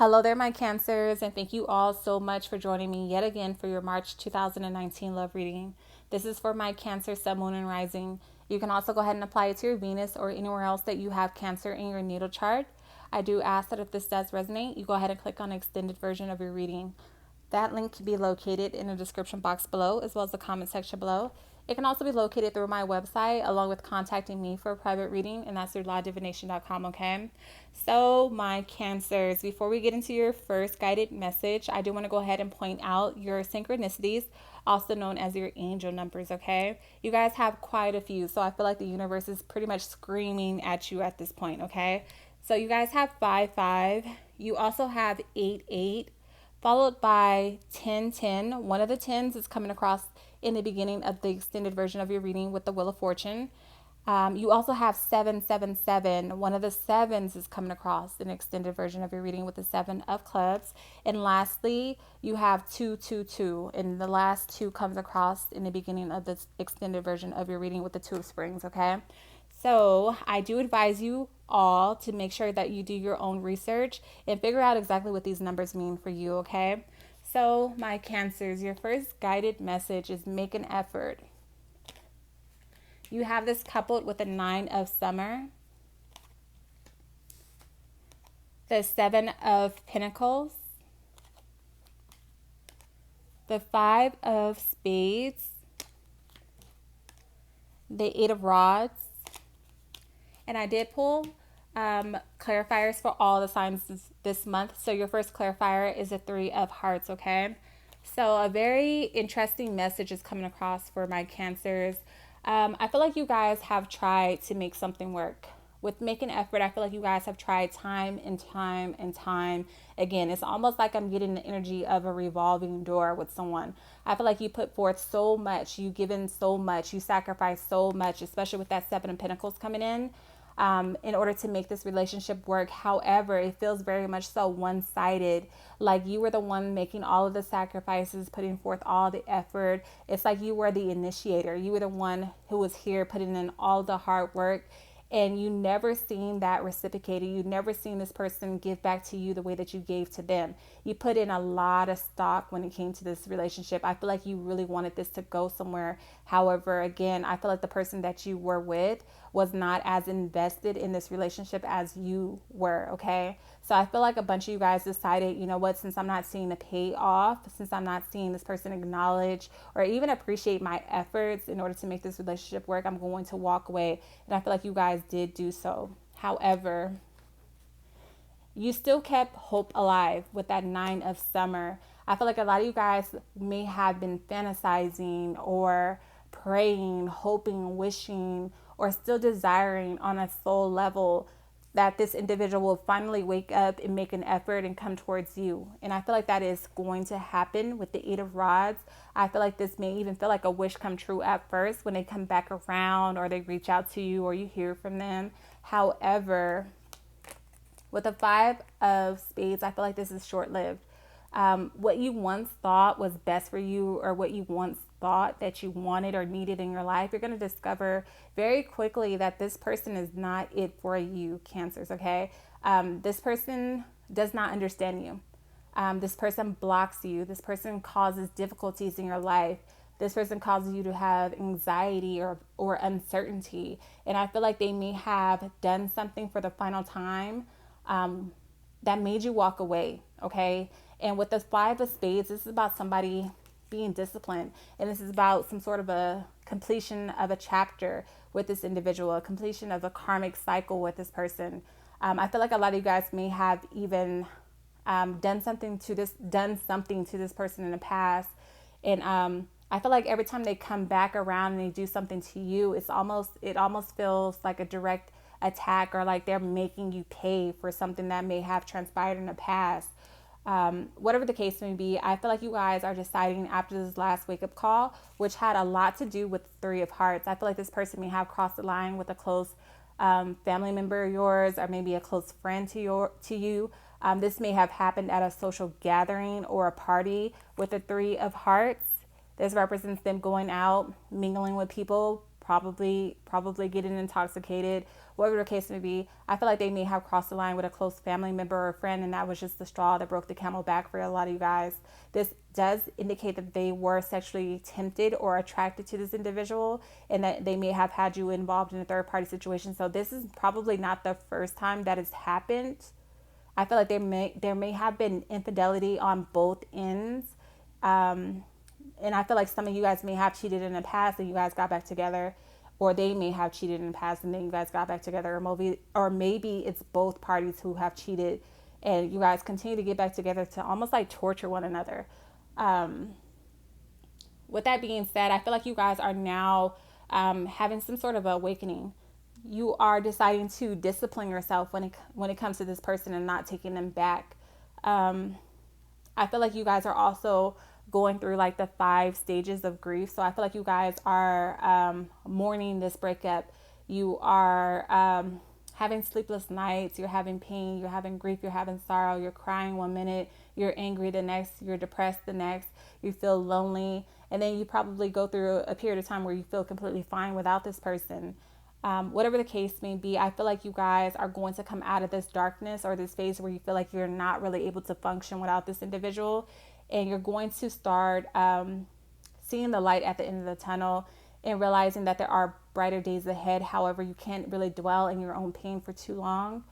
Hello there, my Cancers, and thank you all so much for joining me yet again for your March 2019 love reading. This is for my Cancer, Sun, Moon, and Rising. You can also go ahead and apply it to your Venus or anywhere else that you have Cancer in your natal chart. I do ask that if this does resonate, you go ahead and click on the extended version of your reading. That link can be located in the description box below as well as the comment section below. It can also be located through my website along with contacting me for a private reading, and that's through divination.com, okay? So, my Cancers, before we get into your first guided message, I do want to go ahead and point out your synchronicities, also known as your angel numbers, okay? You guys have quite a few, so I feel like the universe is pretty much screaming at you at this point, okay? So, you guys have 5-5. You also have 8-8, followed by 10-10. One of the tens is coming across in the beginning of the extended version of your reading with the Wheel of Fortune. You also have 7-7-7. One of the sevens is coming across in the extended version of your reading with the Seven of Clubs. And lastly, you have 2-2-2. And the last two comes across in the beginning of this extended version of your reading with the Two of Springs, okay? So I do advise you all to make sure that you do your own research and figure out exactly what these numbers mean for you, okay? So, my Cancers, your first guided message is make an effort. You have this coupled with the Nine of Summer, the Seven of Pentacles, the Five of Spades, the Eight of Rods, and I did pull clarifiers for all the signs this month. So your first clarifier is a Three of Hearts, okay? So a very interesting message is coming across for my Cancers. I feel like you guys have tried to make something work. With Make an Effort, I feel like you guys have tried time and time and time again. It's almost like I'm getting the energy of a revolving door with someone. I feel like you put forth so much, you given so much, you sacrifice so much, especially with that Seven of Pentacles coming in order to make this relationship work. However, it feels very much so one-sided, like you were the one making all of the sacrifices, putting forth all the effort. It's like you were the initiator. You were the one who was here putting in all the hard work, and you never seen that reciprocated. You never seen this person give back to you the way that you gave to them. You put in a lot of stock when it came to this relationship. I feel like you really wanted this to go somewhere. However, again, I feel like the person that you were with was not as invested in this relationship as you were, okay? So I feel like a bunch of you guys decided, you know what, since I'm not seeing the payoff, since I'm not seeing this person acknowledge or even appreciate my efforts in order to make this relationship work, I'm going to walk away. And I feel like you guys did do so. However, you still kept hope alive with that Nine of Summer. I feel like a lot of you guys may have been fantasizing or praying, hoping, wishing, or still desiring on a soul level that this individual will finally wake up and make an effort and come towards you. And I feel like that is going to happen with the Eight of Rods. I feel like this may even feel like a wish come true at first when they come back around or they reach out to you or you hear from them. However, with the Five of Spades, I feel like this is short-lived. What you once thought was best for you, or what you once thought that you wanted or needed in your life, you're going to discover very quickly that this person is not it for you, Cancers, okay? This person does not understand you. This person blocks you. This person causes difficulties in your life. This person causes you to have anxiety or uncertainty. And I feel like they may have done something for the final time that made you walk away, okay? And with the Five of Spades, this is about somebody being disciplined. And this is about some sort of a completion of a chapter with this individual, a completion of a karmic cycle with this person. I feel like a lot of you guys may have even done something to this person in the past. And I feel like every time they come back around and they do something to you, it almost feels like a direct attack, or like they're making you pay for something that may have transpired in the past. Whatever the case may be, I feel like you guys are deciding after this last wake-up call, which had a lot to do with Three of Hearts. I feel like this person may have crossed the line with a close family member of yours, or maybe a close friend to you. This may have happened at a social gathering or a party with the Three of Hearts. This represents them going out, mingling with people, probably getting intoxicated, whatever the case may be. I feel like they may have crossed the line with a close family member or friend, and that was just the straw that broke the camel back for a lot of you guys. This does indicate that they were sexually tempted or attracted to this individual, and that they may have had you involved in a third party situation. So this is probably not the first time that it's happened. I feel like there may have been infidelity on both ends. And I feel like some of you guys may have cheated in the past and you guys got back together, or they may have cheated in the past and then you guys got back together, or maybe it's both parties who have cheated and you guys continue to get back together to almost like torture one another. With that being said, I feel like you guys are now having some sort of awakening. You are deciding to discipline yourself when it comes to this person and not taking them back. I feel like you guys are also going through like the 5 stages of grief. So I feel like you guys are mourning this breakup. You are having sleepless nights. You're having pain. You're having grief. You're having sorrow. You're crying one minute. You're angry the next. You're depressed the next. You feel lonely. And then you probably go through a period of time where you feel completely fine without this person. Whatever the case may be, I feel like you guys are going to come out of this darkness or this phase where you feel like you're not really able to function without this individual. And you're going to start seeing the light at the end of the tunnel and realizing that there are brighter days ahead. However, you can't really dwell in your own pain for too long.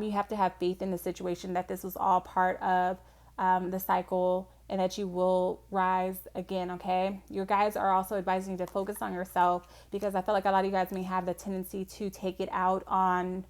You have to have faith in the situation that this was all part of the cycle and that you will rise again, okay? Your guides are also advising you to focus on yourself, because I feel like a lot of you guys may have the tendency to take it out on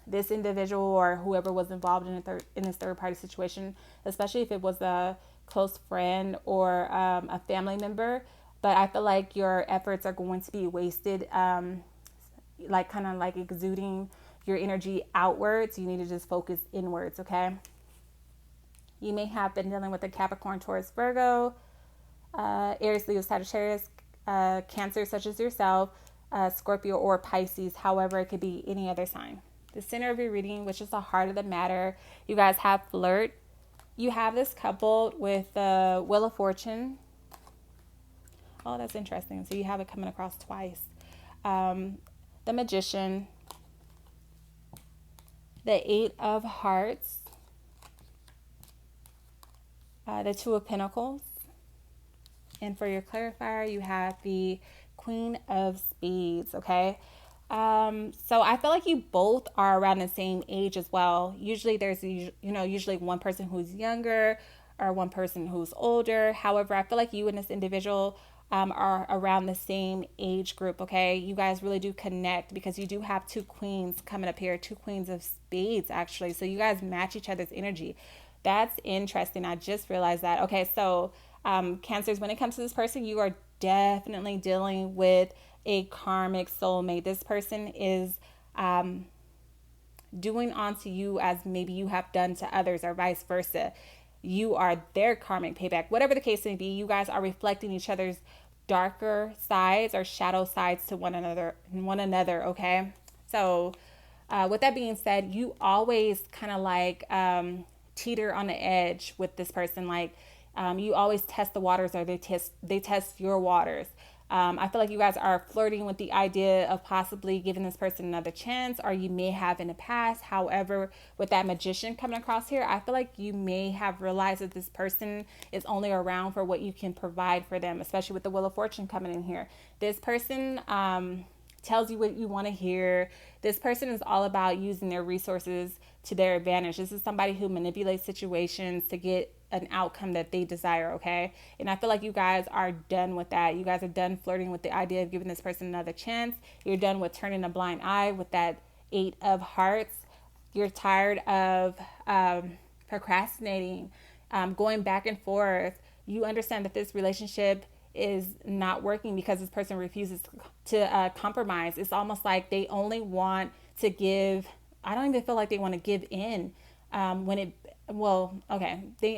this individual or whoever was involved in this third party situation, especially if it was a close friend or a family member. But I feel like your efforts are going to be wasted, like kind of like exuding your energy outwards. You need to just focus inwards, okay? You may have been dealing with a Capricorn, Taurus, Virgo, Aries, Leo, Sagittarius, Cancer, such as yourself, Scorpio, or Pisces. However, it could be any other sign. The center of your reading, which is the heart of the matter, you guys have flirt. You have this coupled with the Wheel of Fortune. Oh, that's interesting. So you have it coming across twice. The Magician, the 8 of Hearts, the 2 of Pentacles. And for your clarifier, you have the Queen of Spades, okay? So I feel like you both are around the same age as well. Usually there's, usually one person who's younger or one person who's older. However, I feel like you and this individual are around the same age group, okay? You guys really do connect because you do have 2 queens coming up here, 2 queens of spades, actually. So you guys match each other's energy. That's interesting. I just realized that. Okay, so Cancers, when it comes to this person, you are definitely dealing with a karmic soulmate. This person is doing onto you as maybe you have done to others, or vice versa. You are their karmic payback. Whatever the case may be, you guys are reflecting each other's darker sides or shadow sides to one another, okay? So with that being said, you always kind of like teeter on the edge with this person. Like you always test the waters, or they test your waters. I feel like you guys are flirting with the idea of possibly giving this person another chance, or you may have in the past. However, with that Magician coming across here, I feel like you may have realized that this person is only around for what you can provide for them, especially with the Wheel of Fortune coming in here. This person tells you what you want to hear. This person is all about using their resources to their advantage. This is somebody who manipulates situations to get an outcome that they desire, okay? And I feel like you guys are done with that. You guys are done flirting with the idea of giving this person another chance. You're done with turning a blind eye with that 8 of Hearts. You're tired of procrastinating, going back and forth. You understand that this relationship is not working because this person refuses to compromise. It's almost like they only want to give. I don't even feel like they want to give in they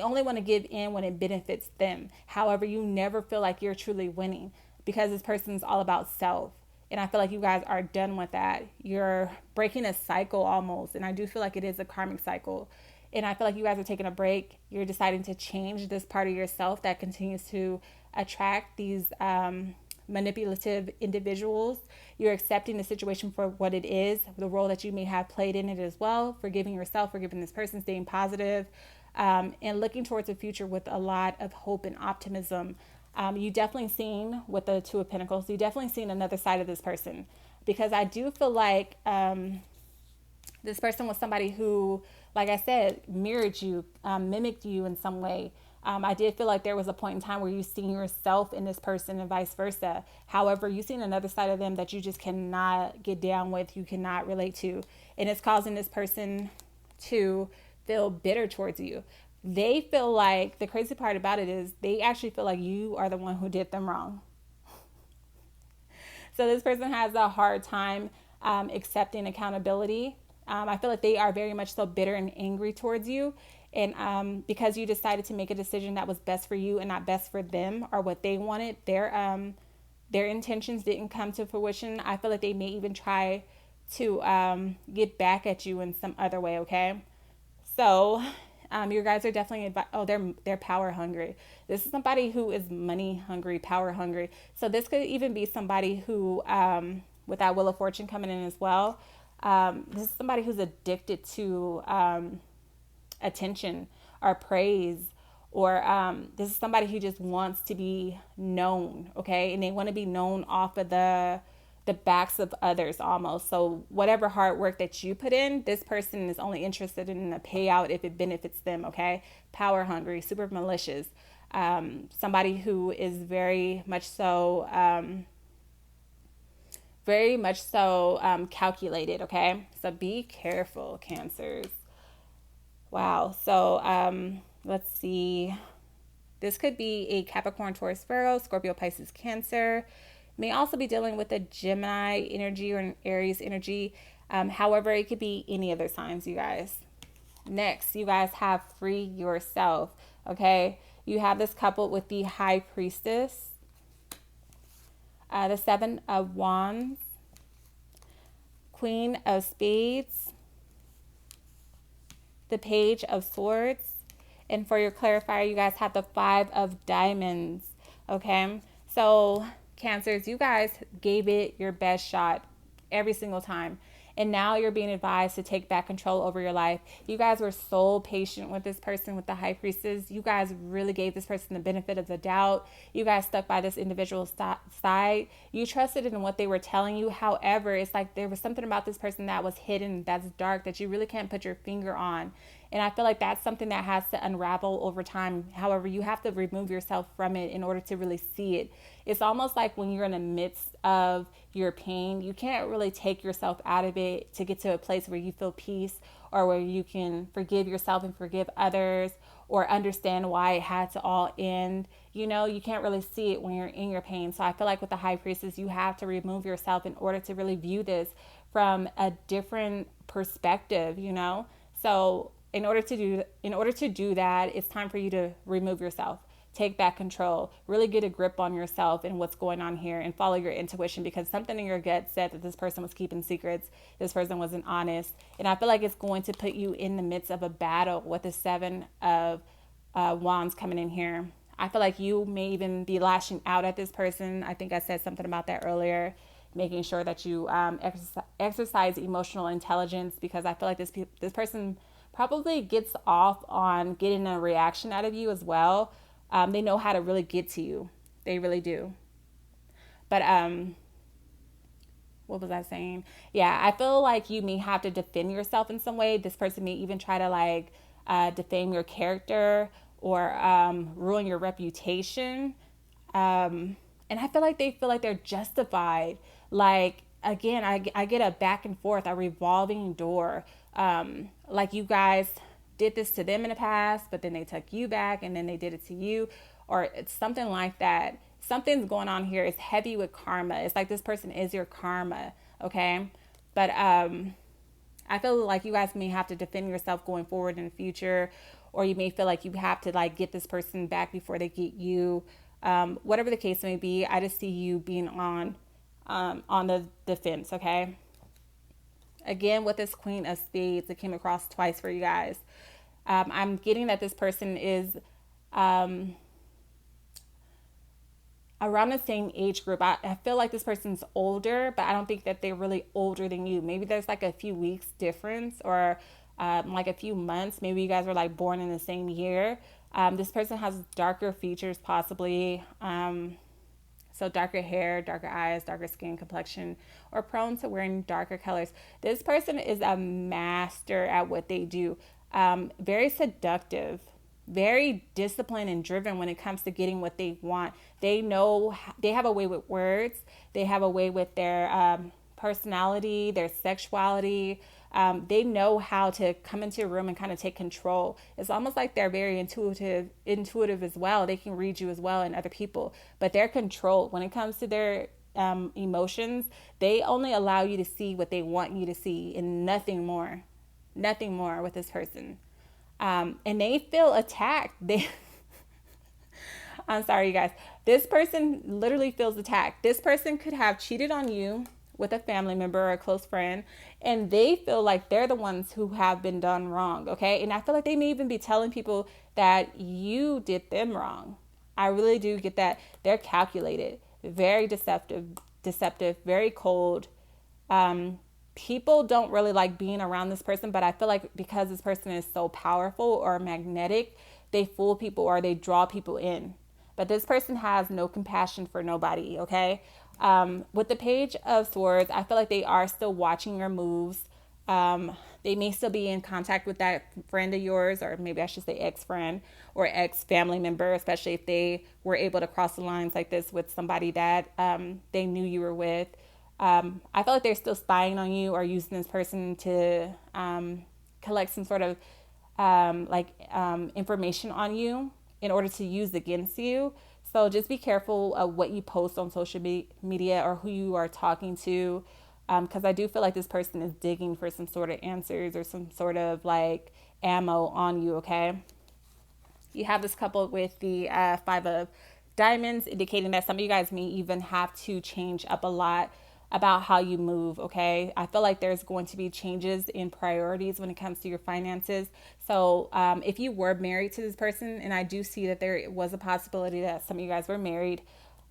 only want to give in when it benefits them. However, you never feel like you're truly winning because this person's all about self. And I feel like you guys are done with that. You're breaking a cycle almost. And I do feel like it is a karmic cycle. And I feel like you guys are taking a break. You're deciding to change this part of yourself that continues to attract these manipulative individuals. You're accepting the situation for what it is, the role that you may have played in it as well, forgiving yourself, forgiving this person, staying positive, and looking towards the future with a lot of hope and optimism. You definitely seen with the Two of Pentacles, you definitely seen another side of this person, because I do feel like this person was somebody who, like I said, mirrored you, mimicked you in some way. I did feel like there was a point in time where you seen yourself in this person and vice versa. However, you seen another side of them that you just cannot get down with, you cannot relate to. And it's causing this person to feel bitter towards you. They feel like, the crazy part about it is they actually feel like you are the one who did them wrong. So this person has a hard time accepting accountability. I feel like they are very much so bitter and angry towards you. And because you decided to make a decision that was best for you and not best for them or what they wanted, their intentions didn't come to fruition. I feel like they may even try to get back at you in some other way, okay? So your guys are definitely they're power hungry. This is somebody who is money hungry, power hungry. So this could even be somebody who, with that Wheel of Fortune coming in as well, this is somebody who's addicted to attention or praise, or this is somebody who just wants to be known, okay? And they want to be known off of the backs of others almost. So whatever hard work that you put in, this person is only interested in a payout if it benefits them, okay? Power hungry, super malicious. Somebody who is very much so calculated, okay? So be careful, Cancers. Wow. So let's see. This could be a Capricorn, Taurus, Virgo, Scorpio, Pisces, Cancer. May also be dealing with a Gemini energy or an Aries energy. However, it could be any other signs, you guys. Next, you guys have Free Yourself, okay? You have this coupled with the High Priestess, the Seven of Wands, Queen of Spades, the Page of Swords, and for your clarifier, you guys have the Five of Diamonds, okay? So Cancers, you guys gave it your best shot every single time. And now you're being advised to take back control over your life. You guys were so patient with this person, with the High Priestess. You guys really gave this person the benefit of the doubt. You guys stuck by this individual's side. You trusted in what they were telling you. However, it's like there was something about this person that was hidden, that's dark, that you really can't put your finger on. And I feel like that's something that has to unravel over time. However, you have to remove yourself from it in order to really see it. It's almost like when you're in the midst of your pain, you can't really take yourself out of it to get to a place where you feel peace, or where you can forgive yourself and forgive others, or understand why it had to all end. You know, you can't really see it when you're in your pain. So I feel like with the High Priestess, you have to remove yourself in order to really view this from a different perspective, you know? So in order to do that, it's time for you to remove yourself. Take back control, really get a grip on yourself and what's going on here, and follow your intuition, because something in your gut said that this person was keeping secrets, this person wasn't honest. And I feel like it's going to put you in the midst of a battle with the Seven of Wands coming in here. I feel like you may even be lashing out at this person. I think I said something about that earlier, making sure that you exercise emotional intelligence, because I feel like this person probably gets off on getting a reaction out of you as well. They know how to really get to you. They really do. But what was I saying? Yeah, I feel like you may have to defend yourself in some way. This person may even try to defame your character, or ruin your reputation. And I feel like they feel like they're justified. Like, again, I get a back and forth, a revolving door. Like you guys did this to them in the past, but then they took you back, and then they did it to you, or it's something like that. Something's going on here. It's heavy with karma. It's like this person is your karma, okay? But I feel like you guys may have to defend yourself going forward in the future, or you may feel like you have to get this person back before they get you. Whatever the case may be, I just see you being on the defense, okay? Again, with this Queen of Spades, it came across twice for you guys. I'm getting that this person is, I around the same age group. I feel like this person's older, but I don't think that they're really older than you. Maybe there's like a few weeks difference, or like a few months. Maybe you guys were like born in the same year. This person has darker features, possibly. So darker hair, darker eyes, darker skin complexion, or prone to wearing darker colors. This person is a master at what they do. Very seductive, very disciplined and driven when it comes to getting what they want. They know, they have a way with words. They have a way with their personality, their sexuality. They know how to come into a room and kind of take control. It's almost like they're very intuitive as well. They can read you as well and other people, but they're controlled when it comes to their emotions. They only allow you to see what they want you to see and nothing more, nothing more with this person. And they feel attacked. I'm sorry, you guys. This person literally feels attacked. This person could have cheated on you with a family member or a close friend, and they feel like they're the ones who have been done wrong. Okay. And I feel like they may even be telling people that you did them wrong. I really do get that. They're calculated, very deceptive, very cold. People don't really like being around this person, but I feel like because this person is so powerful or magnetic, they fool people or they draw people in. But this person has no compassion for nobody, okay? With the Page of Swords, I feel like they are still watching your moves. They may still be in contact with that friend of yours, or maybe I should say ex-friend or ex-family member, especially if they were able to cross the lines like this with somebody that they knew you were with. I feel like they're still spying on you or using this person to collect some sort of information on you in order to use against you. So just be careful of what you post on social media or who you are talking to, because I do feel like this person is digging for some sort of answers or some sort of like ammo on you, okay? You have this coupled with the Five of Diamonds, indicating that some of you guys may even have to change up a lot about how you move, okay? I feel like there's going to be changes in priorities when it comes to your finances. So if you were married to this person, and I do see that there was a possibility that some of you guys were married,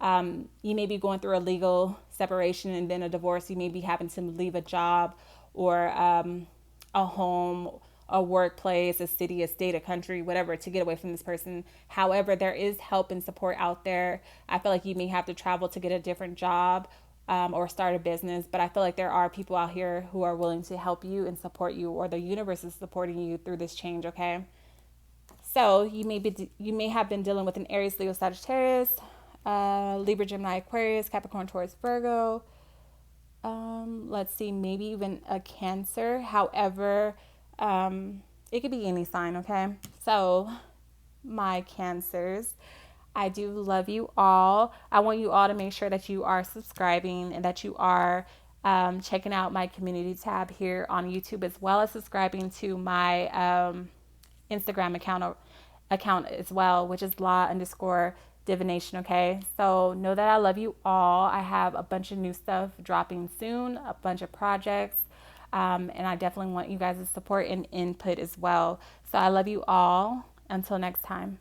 you may be going through a legal separation and then a divorce. You may be having to leave a job or a home, a workplace, a city, a state, a country, whatever, to get away from this person. However, there is help and support out there. I feel like you may have to travel to get a different job or start a business, but I feel like there are people out here who are willing to help you and support you, or the universe is supporting you through this change, okay? So you may have been dealing with an Aries, Leo, Sagittarius, Libra, Gemini, Aquarius, Capricorn, Taurus, Virgo. Let's see, maybe even a Cancer. However, it could be any sign, okay? So my Cancers, I do love you all. I want you all to make sure that you are subscribing and that you are checking out my community tab here on YouTube, as well as subscribing to my Instagram account as well, which is law_divination. Okay, so know that I love you all. I have a bunch of new stuff dropping soon, a bunch of projects, and I definitely want you guys' support and input as well. So I love you all. Until next time.